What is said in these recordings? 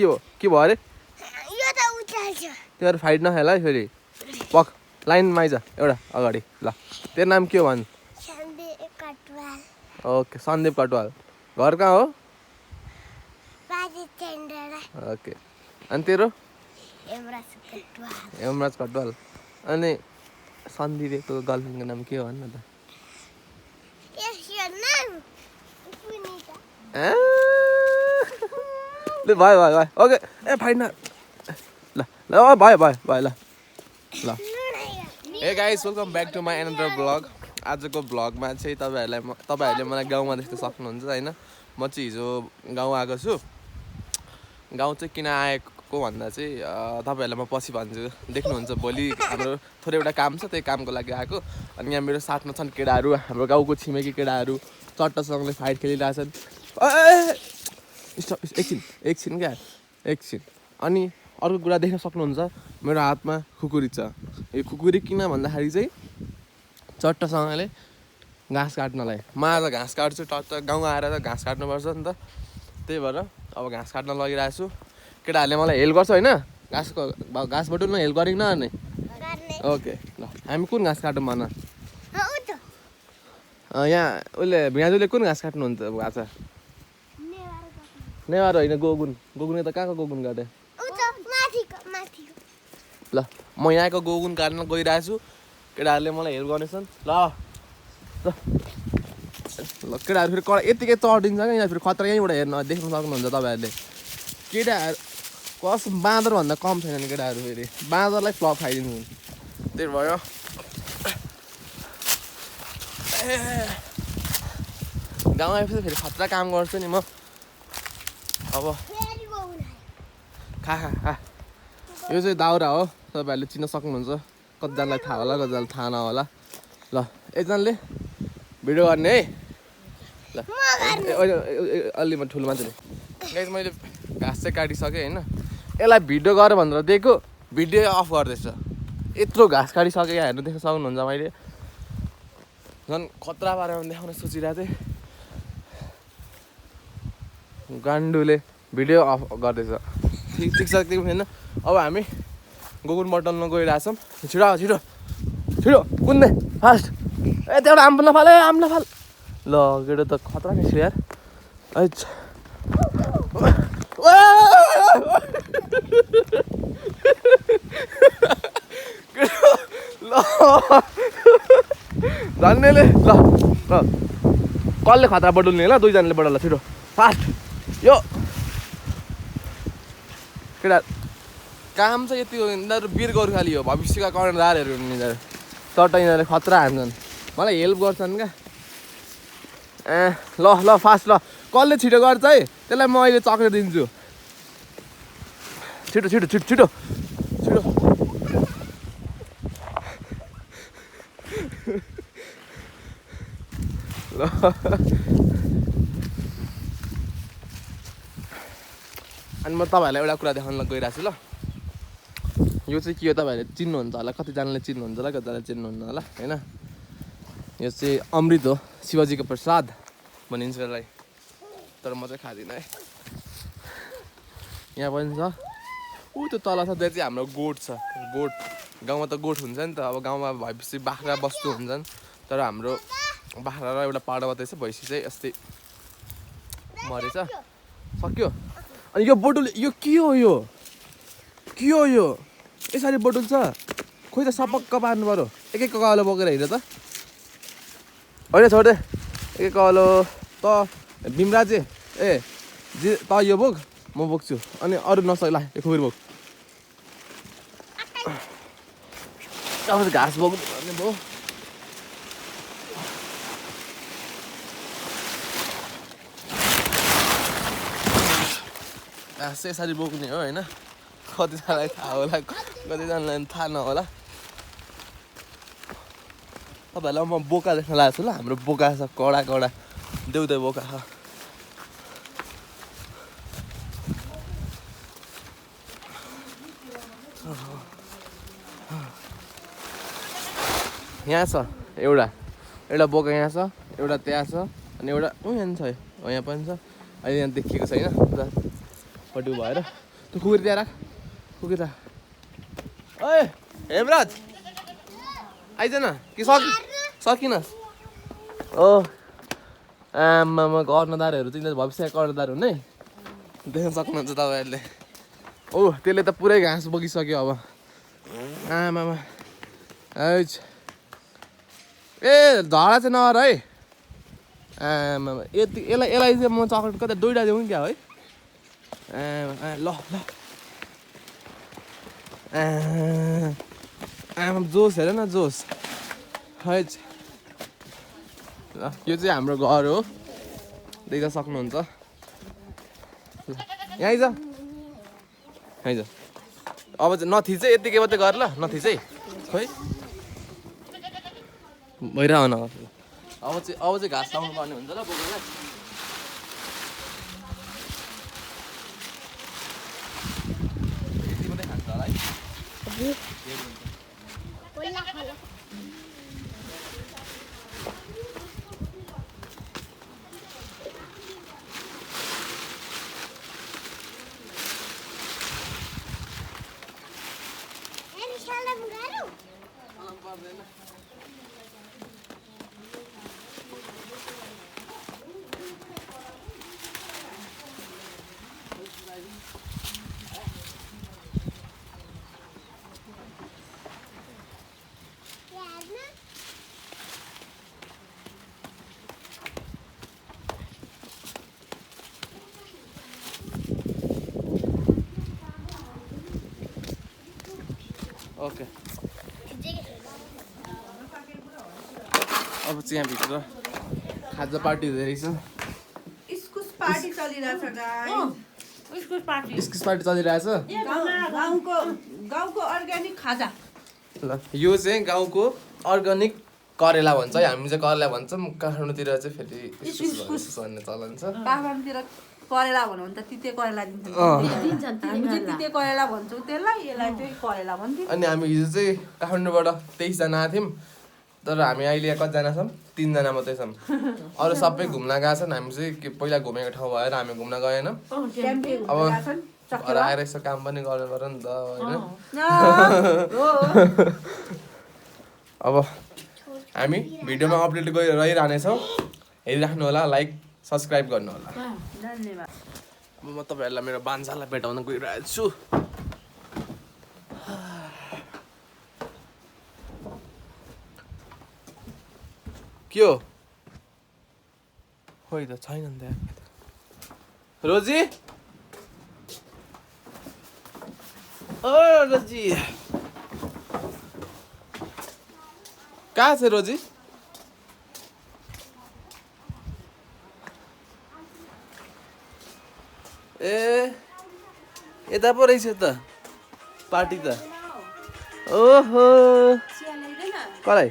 के हो के भयो अरे तिमीहरू फाइट नखेल है फेरि पक लाइनमा आइज एउटा अगाडि ल तेरो नाम के हो भन् ओके सन्दीप कटवाल घर कहाँ हो ओके अनि तेरो हेमराज कटवाल अनि सन्दीपको गर्लफ्रेन्डको नाम के हो भन् न त ल भयो भयो भयो ओके ए फाइन ल ल भयो भयो भयो ल ल hey guys welcome back to my another blog आजको ब्लगमा चाहिँ तपाईँहरूले मलाई गाउँमा देख्न सक्नुहुन्छ होइन म चाहिँ हिजो गाउँ आएको छु गाउँ चाहिँ किन आएको भन्दा चाहिँ तपाईँहरूलाई म पछि भन्छु देख्नुहुन्छ भोलि हाम्रो थोरै एउटा काम छ त्यही कामको लागि आएको अनि यहाँ मेरो साथमा छन् केटाहरू हाम्रो गाउँको छिमेकी केटाहरू चट्टसँगले फाइट खेलिरहेछन् एकछिन क्या एकछिन अनि अर्को कुरा देख्न सक्नुहुन्छ मेरो हातमा खुकुरी छ यो खुकुरी किन भन्दाखेरि चाहिँ चट्टसँगले घाँस काट्नलाई म आज घाँस काट्छु टट्ट गाउँ आएर त घाँस काट्नुपर्छ नि त त्यही भएर अब घाँस काट्न लगिरहेको छु केटाहरूले मलाई हेल्प गर्छ होइन घाँस बटुल्न हेल्प गरेन अनि ओके ल हामी कुन घाँस काटौँ भन यहाँ उसले भिनाजुले कुन घाँस काट्नुहुन्छ भएको छ नेवार होइन गोगुन गोगुन त कहाँको गोगुन काटे ल म यहाँको गोगुन काट्न गइरहेको छु केटाहरूले मलाई हेल्प गर्नेछन् ल ल केटाहरू फेरि कडा यतिकै चढिन्छ क्या यहाँ फेरि खतरा यहीँबाट हेर्नु देख्न सक्नुहुन्छ तपाईँहरूले केटाहरू कसम बाँदरभन्दा कम छैन नि केटाहरू फेरि बाँदरलाई फ्लप खाइदिनु त्यही भयो गाउँ आएपछि फेरि खतरा काम गर्छु नि म अब खा यो चाहिँ दाउरा हो तपाईँहरूले चिन्न सक्नुहुन्छ कतिजनालाई थाहा होला कतिजनालाई थाहा नहोला ल एकजनाले भिडियो गर्ने है ल अलि म ठुलो मान्छे गाइस मैले घाँस चाहिँ काटिसकेँ होइन यसलाई भिडियो गर भनेर दिएको भिडियो अफ गर्दैछ यत्रो घाँस काटिसकेँ यहाँ हेर्नु देख्न सक्नुहुन्छ मैले झन् खतरा पारेर देखाउन सोचिरहेको थिएँ गान्डुले भिडियो अफ गर्दैछ ठिक छ त्यो होइन अब हामी गोगुन बटल्न गइरहेछौँ छिटो छिटो छिटो कुद्ने फास्ट ए त्यहाँ आम नफाल ए आम नफाल ल केटो त खतरा नै छु यार ल धन्यले ल ल कसले खतरा बटुल्ने ल दुईजनाले बटल्ला छिटो फास्ट यो केटा काम चाहिँ यति हो यिनीहरू वीर गोर्खाली हो भविष्यका कर्णधारहरू हुन् यिनीहरू चट्ट यिनीहरूले खतरा हान्छन् मलाई हेल्प गर्छन् क्या ल ल फास्ट ल कसले छिटो गर्छ है त्यसलाई म अहिले चक्लेट दिन्छु छिटो छिटो छिटो छिटो छिटो ल अनि म तपाईँहरूलाई एउटा कुरा देखाउन गइरहेको छु ल यो चाहिँ के हो तपाईँहरूले चिन्नुहुन्छ होला कतिजनाले चिन्नुहुन्छ होला कतिजनाले चिन्नुहुन्न होला होइन यो चाहिँ अमृत हो शिवजीको प्रसाद भनिन्छ यसलाई तर म चाहिँ खाँदिनँ है यहाँ पनि छ ऊ त्यो तल छ त्यो चाहिँ हाम्रो गोठ छ गोठ गाउँमा त गोठ हुन्छ नि त अब गाउँमा भएपछि बाख्रा बस्तु हुन्छन् तर हाम्रो बाख्रा र एउटा पाडा मात्रै छ भैँसी चाहिँ यस्तै मरेछ सक्यो अनि यो बोटुल यो के हो यो यसरी बोटुल छ खोइ त सपक्क पार्नु पऱ्यो एक एक कलो बोकेर हिँड त होइन छोडे एक एक कलो त भीमराजे ए जे त यो बोक म बोक्छु अनि अरू नसक्ला यो खुकुरी बोक घाँस बोक्नु भन्ने भयो घाँस चाहिँ यसरी बोक्ने हो होइन कतिजनालाई थाहा होला कतिजनालाई थाहा नहोला तपाईँहरूलाई म बोका देख्न लागेको छु ल हाम्रो बोका छ कडा कडा देउदे बोका छ यहाँ छ एउटा बोका यहाँ छ एउटा त्यहाँ छ अनि एउटा यहाँ छ यहाँ पनि छ अहिले यहाँ देखिएको छैन पुरा पटु भएर त्यो कुकुर त्यहाँ राख कुकुर राख ओए हेमराज आइज न कि सकिनस् ओ आमामा कर्णधारहरू चाहिँ भविष्यका कर्णधार हुने देख्न सक्नुहुन्छ तपाईँहरूले ओ त्यसले त पुरै घाँस बगिसक्यो अब आमामा हैच ए झडा चाहिँ नगर है आमामा यति यसलाई चाहिँ म चक्लेट कतै दुइटा दिउँ क्या है ल ल आमा जोस हेर न जोस हैच ल यो चाहिँ हाम्रो घर हो देख्न सक्नुहुन्छ यहाँ आइज आइज अब चाहिँ नथिच है यतिकै मात्रै गर ल नथिच है खोइ भइरह न अब चाहिँ घाँस लाउनु पर्ने हुन्छ ल बोकेलाई यति मात्रै खान्छ होला है ओके अब चाहिँ यहाँभित्र खाजा पार्टी हुँदो रहेछ इस्कुस पार्टी चलिरहेछ गाइस इस्कुस पार्टी इस्कुस पार्टी चलिरहेछ गाउँको अर्ग्यानिक खाजा ल यो चाहिँ गाउँको अर्ग्यानिक करेला भन्छ है हामी चाहिँ करेला भन्छौँ काठमाडौँतिर चाहिँ फेरि इस्कुस भन्ने चलन छ काठमाडौँतिर करेला भन्नु भने त तिते करेला दिन्छ हामी चाहिँ तिते करेला भन्छौँ त्यसलाई यसलाई चाहिँ करेला भन्थ्यौँ अनि हामी हिजो चाहिँ काठमाडौँबाट 23 जना आएको थियौँ तर हामी अहिले कतिजना छौँ 3 जना मात्रै छौँ अरू सबै घुम्न गएको छन् हामी चाहिँ पहिला घुमेको ठाउँ भएर हामी घुम्न गएन अब घर आएर यसो काम पनि गर्नु पर्यो नि त होइन अब हामी भिडियोमा अपडेट रहिरहनेछौँ हेरिराख्नु होला लाइक सब्सक्राइब गर्नु होला धन्यवाद अब म तपाईँहरूलाई मेरो बान्सालाई भेटाउन गइरहेको छु के हो खोइ त छैन नि त्यहाँ रोजी ओ रोजी कहाँ छ रोजी ए यता पो रहेछ त पार्टी त ओहो कसलाई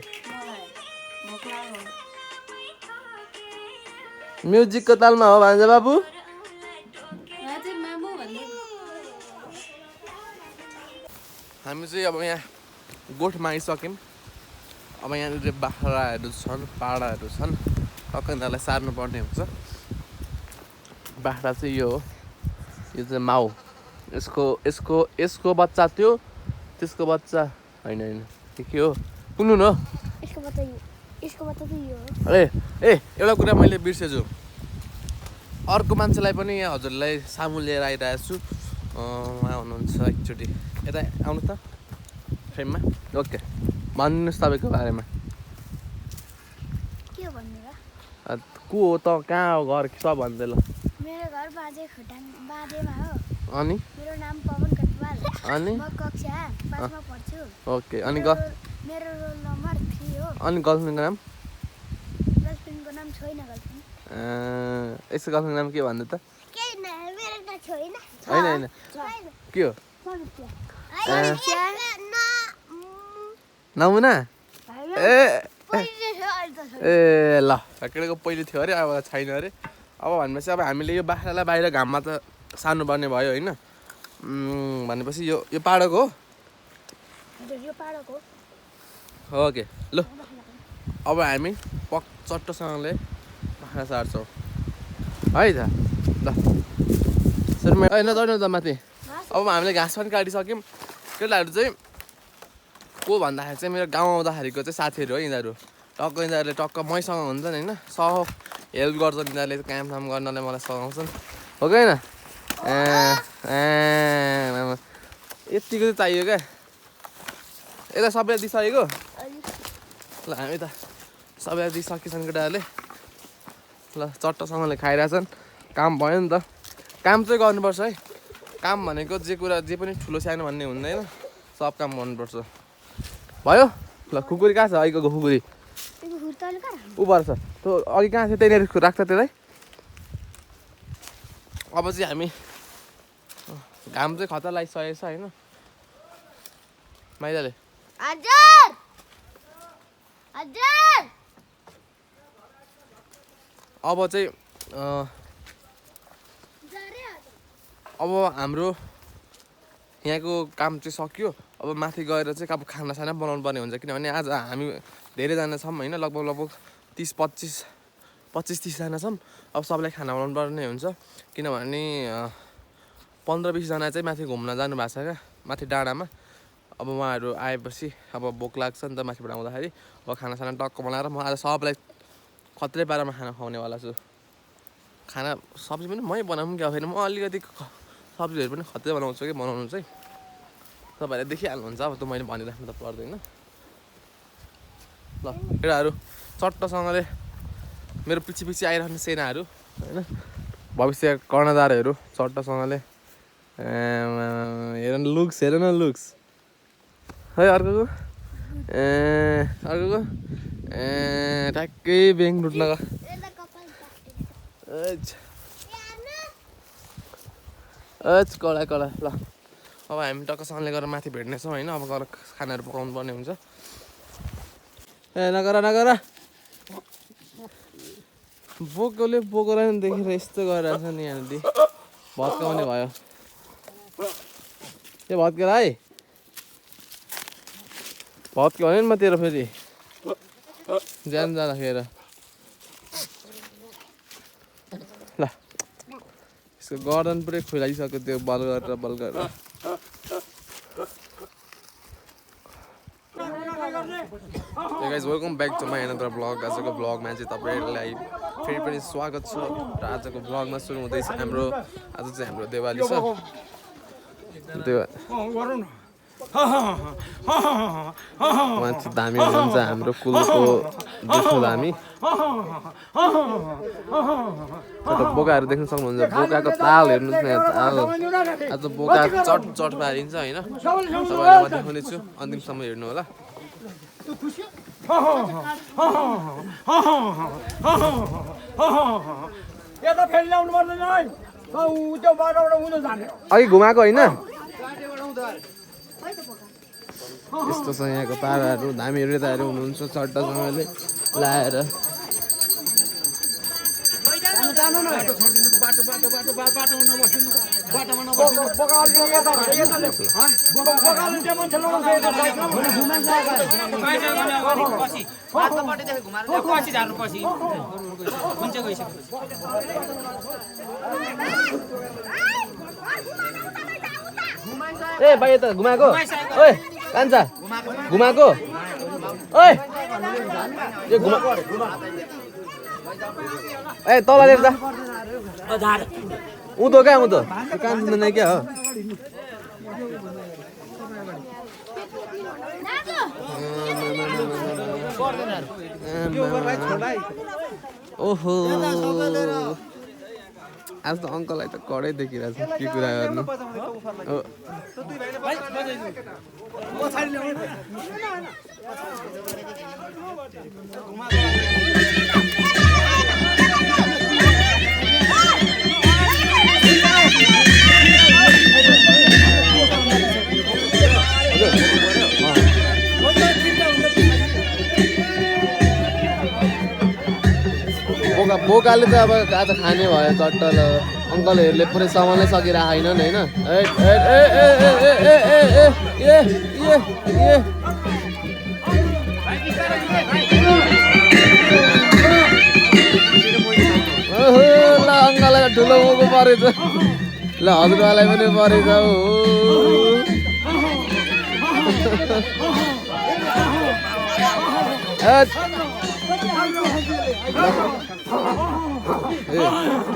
म्युजिकको तालमा हो भान्जा बाबु हामी चाहिँ अब यहाँ गोठमा आइसक्यौँ अब यहाँनिर बाख्राहरू छन् पाडाहरू छन् टक्कै यिनीहरूलाई सार्नु पर्ने हुन्छ बाख्रा चाहिँ यो हो यो चाहिँ माउ यसको बच्चा त्यो त्यसको बच्चा होइन त्यो के हो कुन हो ए एउटा कुरा मैले बिर्सेछु अर्को मान्छेलाई पनि यहाँ हजुरलाई सामु लिएर आइरहेको छु उहाँ हुनुहुन्छ एकचोटि यता आउनु त फ्रेममा ओके भनिदिनुहोस् तपाईँको बारेमा को हो त कहाँ हो घर सब भन्दै ल मेरो घर बाजेमा हो अनि मेरो नाम पवन कटवाल अनि म कक्षा 5 मा पढ्छु ओके अनि मेरो रोल नम्बर 3 हो अनि गर्लफ्रेन्डको नाम गर्लफ्रेन्डको नाम छैन गर्लफ्रेन्ड यसको गर्लफ्रेन्डको नाम के भन्नु त के न मेरो त छैन होइन के हो नमुना ए ल केटाको पहिले थियो अरे अब छैन अरे अब भनेपछि अब हामीले यो बाख्रालाई बाहिर घाममा त सार्नु पर्ने भयो होइन भनेपछि यो पाडोको हो ओके ल अब हामी चट्टोसँगले बाख्रा सार्छौँ है त ल सर होइन चढ्नु त माथि अब हामीले घाँस पनि काटिसक्यौँ केटाहरू चाहिँ को भन्दाखेरि चाहिँ मेरो गाउँ आउँदाखेरिको चाहिँ साथीहरू हो यिनीहरू यिनीहरूले टक्क मैसँग हुन्छन् होइन हेल्प गर्छन् यिनीहरूले काम गर्नलाई मलाई सघाउँछन् हो कि होइन यतिको चाहिँ चाहियो क्या यता सबैलाई दिइसकेको ल हामी त सबैलाई दिइसकेछन् केटाहरूले ल चट्टसँगले खाइरहेछन् काम भयो नि त काम चाहिँ गर्नुपर्छ है काम भनेको जे पनि ठुलो सानो भन्ने हुँदैन सब काम गर्नुपर्छ भयो ल खुकुरी कहाँ छ अहिलेको खुकुरी ऊ पर्छ त्यो अघि कहाँ थियो त्यहीँनिर राख्छ त्यसलाई अब चाहिँ हामी घाम चाहिँ खतरा लागिसकेको छ होइन माइलाले अब चाहिँ अब हाम्रो यहाँको काम चाहिँ सक्यो अब माथि गएर चाहिँ अब खानासाना बनाउनु पर्ने हुन्छ किनभने आज हामी धेरैजना छौँ होइन लगभग 25-30जना छौँ अब सबलाई खाना बनाउनु पर्ने हुन्छ किनभने 15-20 जना चाहिँ माथि घुम्न जानु भएको छ क्या माथि डाँडामा अब उहाँहरू आएपछि अब भोक लाग्छ नि त माथिबाट आउँदाखेरि अब खानासाना टक्क बनाएर म आज सबलाई खत्रै पारामा खाना खुवाउनेवाला छु खाना सब्जी पनि मै बनाउँ क्या फेरि म अलिकति सब्जीहरू पनि खत्रै बनाउँछु कि बनाउनु चाहिँ तपाईँहरूले देखिहाल्नुहुन्छ अब त मैले भनिराख्नु त पर्दैन ल केटाहरू चट्टसँगले मेरो पछि आइरहने सेनाहरू होइन भविष्य कर्णधारहरू चट्टसँगले हेर न लुक्स है अर्को ठ्याक्कै ब्याङ्क लुट्न कडा ल अब हामी टक्कसँगले गएर माथि भेट्नेछौँ होइन अब गएर खानाहरू पकाउनु पर्ने हुन्छ नगर बोकोले नि देखेर यस्तो गरिरहेछ नि यहाँनिर भत्काउने भयो ए भत्केर है भत्क्यो भने नि म तेरो फेरि ज्यान जाँदाखेरि ल यसको गर्दन पुरै खुलाइसक्यो त्यो बल गरेर Hey guys, welcome back to my another vlog. आजको भ्लगमा चाहिँ तपाईहरुलाई फेरि पनि स्वागत छ र आजको भ्लगमा सुरु हुँदैछ हाम्रो आज चाहिँ हाम्रो दिवाली छ माथि दामी हुन्छ हाम्रो कुलको जुठो दामी बोकाहरू देख्न सक्नुहुन्छ बोकाको ताल हेर्नुहोस् न ताल आज बोका चट पारिन्छ होइन तपाईहरुलाई म देखाउने छु अन्तिमसम्म हेर्नु होला अघि घुमाएको होइन यस्तो छ यहाँको ताराहरू धामी रेताहरू हुनुहुन्छ चट्टासँगले लाएर ए भाइ त घुमाएको ओए कान्छा घुमाएको ओए यो ए तल हेर त उँधो क्या उँधो कान्छ नै क्या हो ओहो आज त अङ्कललाई त कडै देखिरहेछ के कुरा गर्नु बोकाले त अब आज खाने भयो चट्टल अङ्कलहरूले पुरै सामानै सकिरहेको होइन ल अङ्कललाई ठुलो मोको परेछ ल हजुरबालाई पनि परेछ हो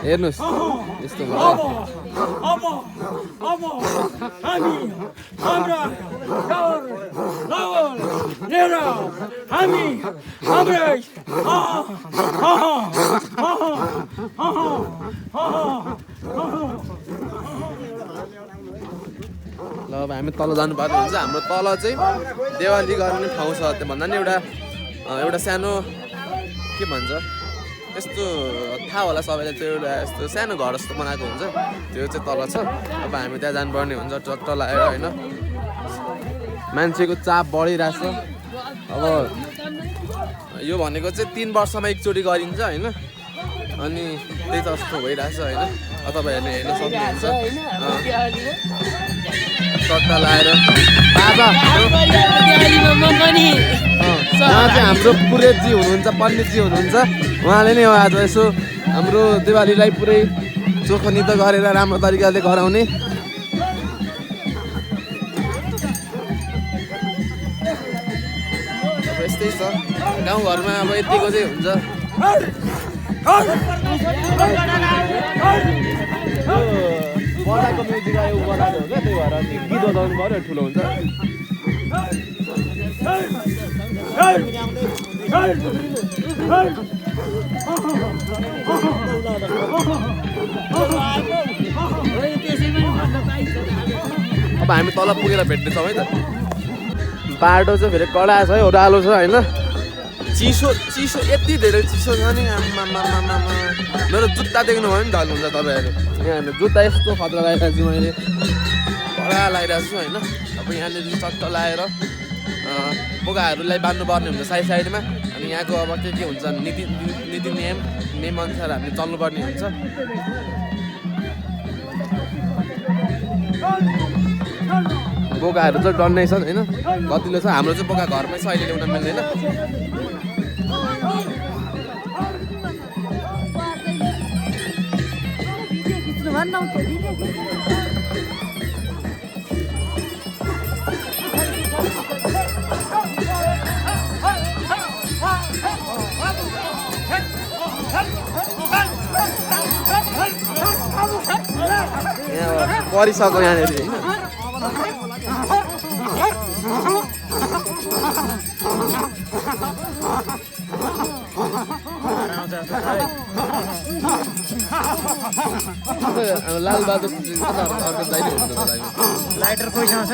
हेर्नुहोस् यस्तो भयो ल अब हामी तल जानुपर्ने हुन्छ हाम्रो तल चाहिँ देवाली गर्ने ठाउँ छ त्यो भन्दा नि एउटा सानो के भन्छ यस्तो थाहा होला सबैलाई त्यो एउटा यस्तो सानो घर जस्तो बनाएको हुन्छ त्यो चाहिँ तल छ अब हामी त्यहाँ जानुपर्ने हुन्छ चट्ट लगाएर होइन मान्छेको चाप बढिरहेछ अब यो भनेको चाहिँ 3 वर्षमा एकचोटि गरिन्छ होइन अनि त्यही त जस्तो भइरहेछ होइन तपाईँहरूले हेर्न सक्नुहुन्छ चट्टा लगाएर बाबा उहाँ चाहिँ हाम्रो पुरोहितजी हुनुहुन्छ पण्डितजी हुनुहुन्छ उहाँले नै आज यसो हाम्रो दिवालीलाई पुरै चोखनित गरेर राम्रो तरिकाले गराउने अब यस्तै छ गाउँघरमा अब यतिको चाहिँ हुन्छ बजाएको म्युजिक आयो बजाएको हो क्या त्यही भएर गीत बजाउनु पऱ्यो ठुलो हुन्छ अब हामी तल पुगेर भेट्नेछौँ है त बाटो चाहिँ फेरि कडा छ है ओह्रालो छ होइन चिसो चिसो यति धेरै चिसो छ नि मेरो जुत्ता देख्नुभयो नि ढल हुन्छ तपाईँहरू यहाँ जुत्ता यस्तो खतरा लगाइरहेको छु मैले कडा लगाइरहेको छु होइन अब यहाँनिर चट्ट लगाएर बोकाहरूलाई बाँध्नुपर्ने हुन्छ साइड साइडमा अनि यहाँको अब के हुन्छ नीति नियम अनुसार हामीले चल्नुपर्ने हुन्छ बोकाहरू चाहिँ डन्नै छन् होइन कतिले छ हाम्रो चाहिँ बोका घरमै छ अहिले ल्याउन मिल्दैन यहाँ परिसक्यो यहाँनिर होइन लालबहादुर अर्को दाइले हुन्छ लाइटर पैसा छ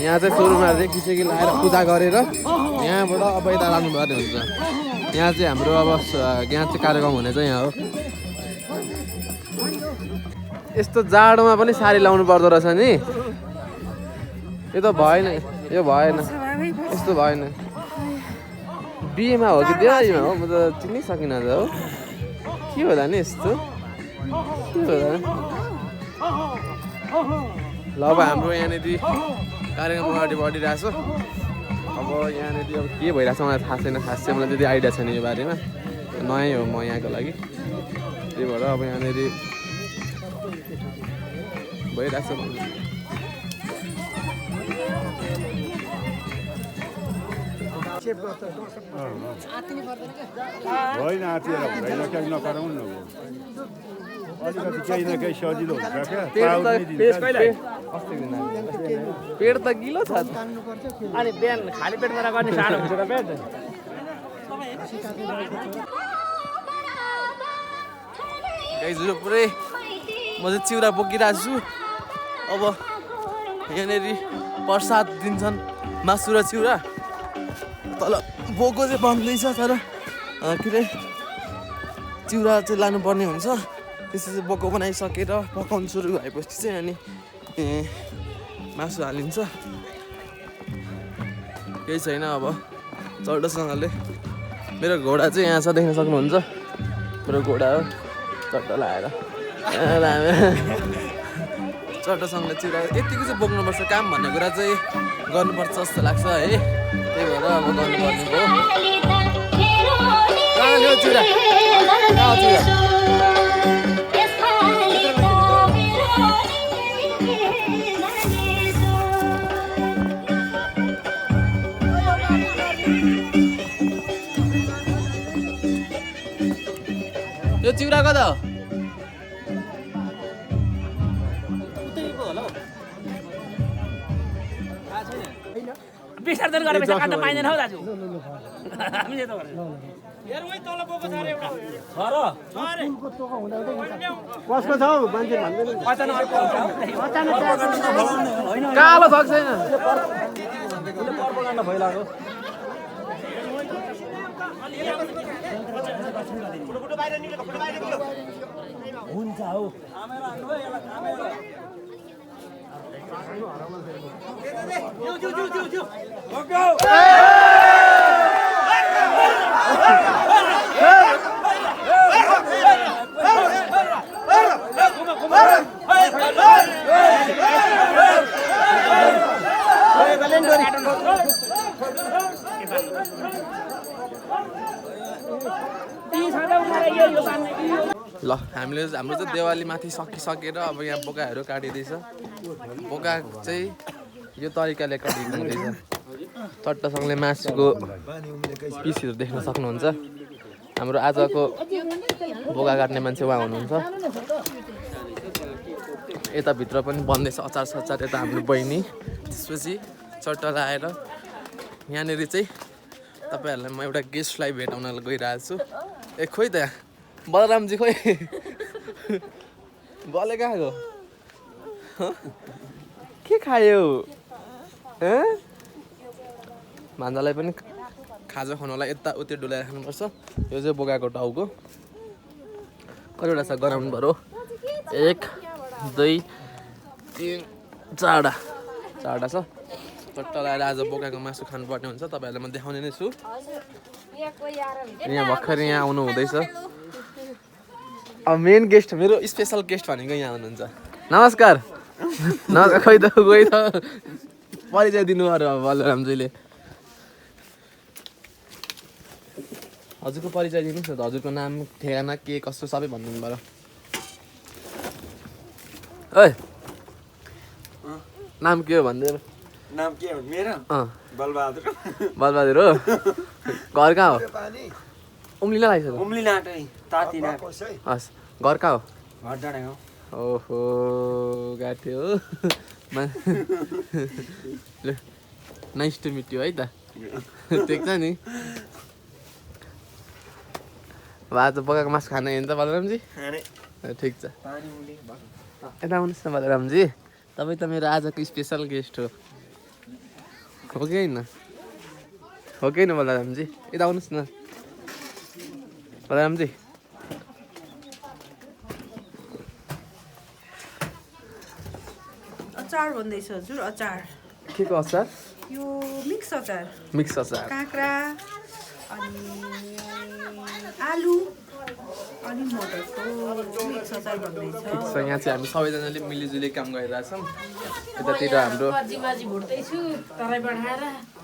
यहाँ चाहिँ सुरुमा रेखिसेकी लगाएर पूजा गरेर यहाँबाट अब यता लानुपर्ने हुन्छ यहाँ चाहिँ हाम्रो अब यहाँ चाहिँ कार्यक्रम हुने चाहिँ यहाँ हो यस्तो जाडोमा पनि साडी लाउनु पर्दो रहेछ नि यो त भएन यो भएन यस्तो भएन बिहेमा हो कि देवालीमा हो म त चिन्नै सकिनँ त हो के होला नि यस्तो के होला ल अब हाम्रो यहाँनिर कार्यक्रम अगाडि बढिरहेछ अब यहाँनिर अब के भइरहेछ मलाई थाहा छैन खास चाहिँ मलाई त्यति आइडिया छैन यो बारेमा नयाँ हो म यहाँको लागि त्यही भएर अब यहाँनिर भइरहेछ होइन आतिर हुँदैन क्या नगराउनु न अलिकति केही न केही सजिलो हुन्छ क्या पेट त गिलो छ अनि बिहान खाली पेटमा गर्ने साह्रो हुन्छ त पेट गाइजहरू पुरै म चाहिँ चिउरा बोकिरहेको छु अब यहाँनिर प्रसाद दिन्छन् मासु र चिउरा तल बोको चाहिँ बन्दैछ तर के अरे चिउरा चाहिँ लानुपर्ने हुन्छ त्यसपछि बोको बनाइसकेर पकाउनु सुरु भएपछि चाहिँ अनि मासु हालिन्छ केही छैन अब चट्टसँगले मेरो घोडा चाहिँ यहाँ छ देख्न सक्नुहुन्छ मेरो घोडा हो चट्ट लगाएर चट्टसँगले चिउरा यतिको चाहिँ बोक्नुपर्छ काम भन्ने कुरा चाहिँ गर्नुपर्छ जस्तो लाग्छ है, त्यही भएर अब गर्नुपर्ने हो। कहाँ ल्यायो चिउरा? कहाँ हो चिउरा? यो चिउरा कता हो? विसर्जन गरेर पैसा काट्न पाइँदैन हौ दाजु हामीले त कसको छ हौ मान्छे भन्दैन कालो भएको छैन। हुन्छ हौ ल हामीले हाम्रो चाहिँ देवाली माथि सकिसकेर अब यहाँ बोकाहरू काटिँदैछ। बोका चाहिँ यो तरिकाले काटिएको हुँदैछ। चट्टासँगले मासुको पिसहरू देख्न सक्नुहुन्छ। हाम्रो आजको बोका काट्ने मान्छे उहाँ हुनुहुन्छ। यताभित्र पनि बन्दैछ अचार सचार। यता हाम्रो बहिनी, त्यसपछि चट्टा लगाएर यहाँनिर चाहिँ तपाईँहरूलाई म एउटा गेस्टलाई भेटाउन गइरहेको छु। ए खोइ त बलरामजी खोइ बले कहाँ गयो? के खायो? भान्जालाई पनि खाजा खुवाउनलाई यताउति डुलाएर खानुपर्छ। यो चाहिँ बोकाको टाउको कतिवटा छ गराउनु पर्यो? 1 2 3 4वटा छ। चट्टा लगाएर आज बोकाको मासु खानुपर्ने हुन्छ। तपाईँहरूलाई म देखाउने नै छु। यहाँ भर्खर यहाँ आउनु हुँदैछ। अब मेन गेस्ट, मेरो स्पेसल गेस्ट भनेको यहाँ हुनुहुन्छ। नमस्कार। खोइ त परिचय दिनु पर्यो अब बलरामजीले। हजुरको परिचय दिनुहोस् न त। हजुरको नाम, ठेगाना के कस्तो सबै भनिदिनु पर्यो। ओइ नाम के हो भनिदिनु। नाम के हो मेरो? बलबहादुर। बलबहादुर हो? घर कहाँ हो? उम्लिन लागिसक्यो। उम्लिन आँट्यो नि, तातिन आँट्यो। हस्, घर कहाँ हो? घर डाँडा हो। ओहो गाँठ्यो हो। नाइस टु मिट यु है त। देख्छ नि। अब आज बोकाको मासु खान हेर्नु त बलरामजी? ठिक छ। यता आउनुहोस् न बलरामजी। तपाईँ त मेरो आजको स्पेसल गेस्ट हो कि होइन? हो कि होइन बलरामजी? यता आउनुहोस् न बलरामजी। अचार भन्दैछ हजुर। अचार के को अचार? यो मिक्स अचार। मिक्स अचार। काँक्रा अनि आलु अनि मटरको मिक्स अचार भन्दैछ। ठिक छ। यहाँ चाहिँ हामी सबैजनाले मिलिजुली काम गरिरहेछौँ। यतातिर हाम्रो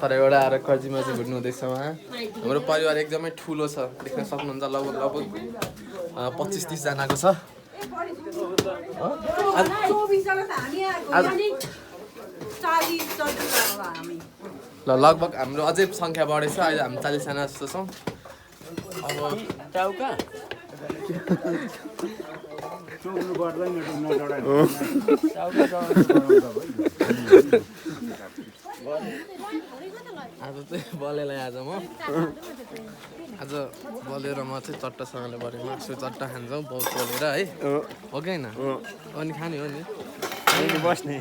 तराईबाट आएर कर्जीमाजी भुट्नु हुँदैछ उहाँ। हाम्रो परिवार एकदमै ठुलो छ, देख्न सक्नुहुन्छ। लगभग 25-30 जनाको छ। ल लगभग हाम्रो अझै सङ्ख्या बढेछ। अहिले हामी 40 जना जस्तो छौँ। अब टाउका आज चाहिँ बलेलाई आज बलेर म चाहिँ चट्टासँगले बलेर मासु चट्टा खान्छौँ बहुत बोलेर है। हो कि होइन? अनि खाने हो नि। बस्ने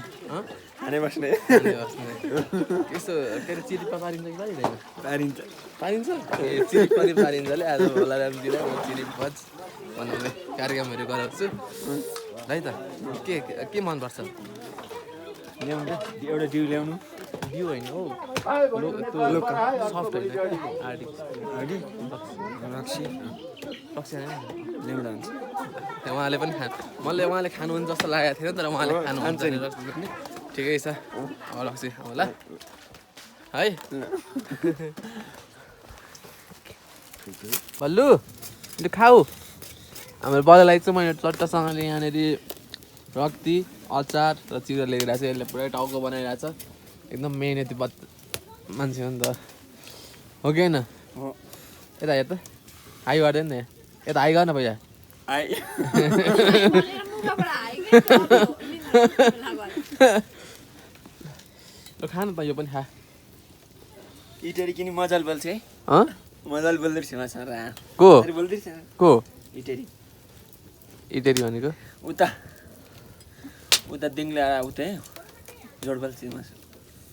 खाने बस्ने यस्तो के अरे चिरिप्पा पारिन्छ कि पारिँदैन? पारिन्छ। पारिन्छ? ए चिरिप्पा नि पारिन्छले। आज बलरामजीलाई म चिरिप्पा बनाउने कार्यक्रमहरू गराउँछु है त। के मनपर्छ? ल्याउनु एउटा जिउ ल्याउनु। बिउ होइन हौ, सफ्ट होइन, आर्टी रक्सी रक्सी ल्याउँदा हुन्छ। उहाँले पनि उहाँले खानुहुन्छ जस्तो लागेको थिएन, तर उहाँले खानुहुन्छ नि। ठिकै छ अब लक्सी खाऊ ल है बल्लु लु खाऊ हाम्रो बल्लुलाई चाहिँ मैले चट्टासँगले यहाँनिर रक्ती अचार र चिरा ल्याइरहेको छ यसले पुरै टाउको बनाइरहेछ एकदम मेहनती मान्छे हो नि त हो कि होइन यता हेर त हाई गर्दैन नि यता हाई गर्न भैया ल खानु त यो पनि खा इटरी किनी मजाले बोल्छ है मजाले बोल्दै रहेछ मसँग को बोल्दै रहेछ को इटरी इटेरी भनेको उता उता दिङले उता जोड बोल्छ मसँग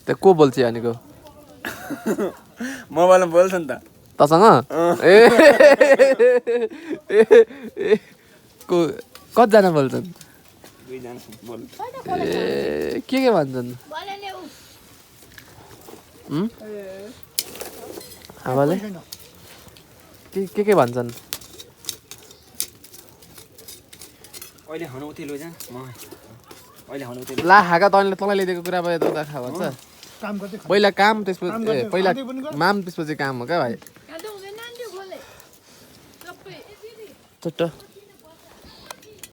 त्यहाँ को बोल्छ भनेको मोबाइलमा बोल्छ नि त तसँग ए को कतिजना बोल्छन् दुईजना बोल्छ ए के भन्छन् आमाले के भन्छन् अहिले खानु उतै लैजा म अहिले खानु उतै ला खाका तैँले तँलाई ल्याइदिएको कुरा भयो त उता खा भन्छ पहिला काम त्यसपछि पहिला माम त्यसपछि काम हो क्या भाइ चट्ट